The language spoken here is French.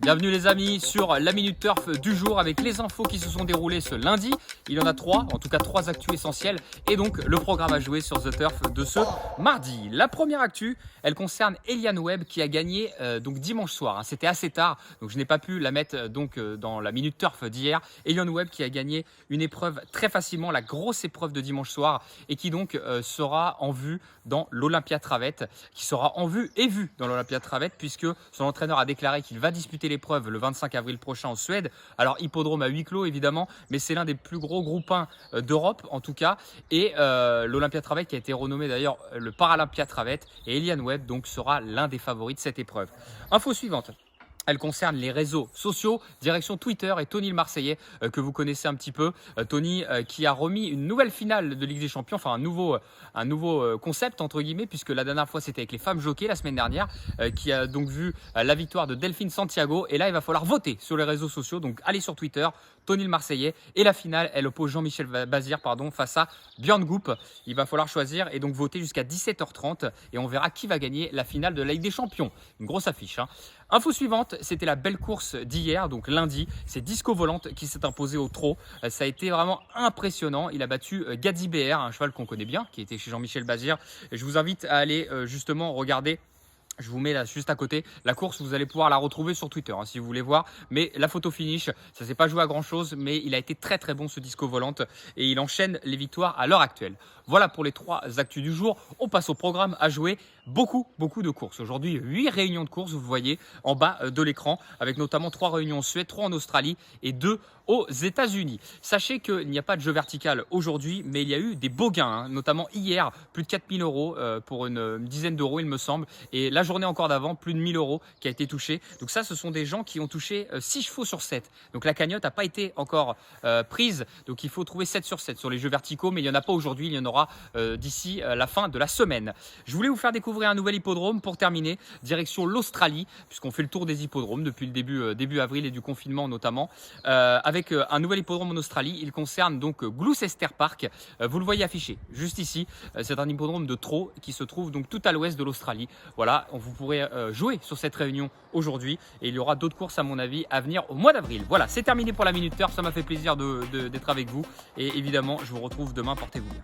Bienvenue les amis sur la Minute Turf du jour avec les infos qui se sont déroulées ce lundi. Il y en a trois, en tout cas trois actus essentielles et donc le programme à jouer sur The Turf de ce mardi. La première actu, elle concerne Eliane Webb qui a gagné donc dimanche soir. C'était assez tard, donc je n'ai pas pu la mettre dans la Minute Turf d'hier. Eliane Webb qui a gagné une épreuve très facilement, la grosse épreuve de dimanche soir et qui donc sera en vue dans l'Olympia Travette, qui sera en vue et vue dans l'Olympia Travette puisque son entraîneur a déclaré qu'il va disputer l'épreuve le 25 avril prochain en Suède. Alors hippodrome à huis clos évidemment, mais c'est l'un des plus gros groupes 1 d'Europe en tout cas. Et l'Olympia Travette qui a été renommé d'ailleurs le Paralympia Travette. Et Eliane Webb donc sera l'un des favoris de cette épreuve. Info suivante. Elle concerne les réseaux sociaux, direction Twitter et Tony le Marseillais que vous connaissez un petit peu. Tony qui a remis une nouvelle finale de Ligue des Champions, enfin un nouveau concept entre guillemets, puisque la dernière fois c'était avec les femmes jockeys la semaine dernière, qui a donc vu la victoire de Delphine Santiago. Et là il va falloir voter sur les réseaux sociaux, donc allez sur Twitter, Tony le Marseillais. Et la finale, elle oppose Jean-Michel Bazir face à Björn Goop. Il va falloir choisir et donc voter jusqu'à 17h30 et on verra qui va gagner la finale de la Ligue des Champions. Une grosse affiche, hein. Info suivante, c'était la belle course d'hier, donc lundi. C'est Disco Volante qui s'est imposé au trot. Ça a été vraiment impressionnant. Il a battu Gadi BR, un cheval qu'on connaît bien, qui était chez Jean-Michel Bazir. Je vous invite à aller justement regarder. Je vous mets là juste à côté la course, vous allez pouvoir la retrouver sur Twitter hein, si vous voulez voir. Mais la photo finish, ça ne s'est pas joué à grand chose, mais il a été très très bon ce Disco Volante et il enchaîne les victoires à l'heure actuelle. Voilà pour les trois actus du jour. On passe au programme à jouer. Beaucoup de courses. Aujourd'hui, 8 réunions de courses, vous voyez en bas de l'écran, avec notamment 3 réunions en Suède, 3 en Australie et 2 aux États-Unis. Sachez qu'il n'y a pas de jeu vertical aujourd'hui, mais il y a eu des beaux gains, hein, notamment hier, plus de 4000 euros pour une dizaine d'euros, il me semble. Et la journée encore d'avant, plus de 1000 euros qui a été touché. Donc ça, ce sont des gens qui ont touché 6 chevaux sur 7. Donc la cagnotte n'a pas été encore prise. Donc il faut trouver 7 sur 7 sur les jeux verticaux, mais il n'y en a pas aujourd'hui. Il y en aura d'ici la fin de la semaine. Je voulais vous faire découvrir un nouvel hippodrome pour terminer, direction l'Australie, puisqu'on fait le tour des hippodromes depuis le début avril et du confinement notamment, avec un nouvel hippodrome en Australie. Il concerne donc Gloucester Park, vous le voyez affiché juste ici. C'est un hippodrome de trot qui se trouve donc tout à l'ouest de l'Australie. Voilà, vous pourrez jouer sur cette réunion aujourd'hui et il y aura d'autres courses à mon avis à venir au mois d'avril. Voilà, c'est terminé pour la Minute Turf, ça m'a fait plaisir d'être avec vous et évidemment je vous retrouve demain, portez-vous bien.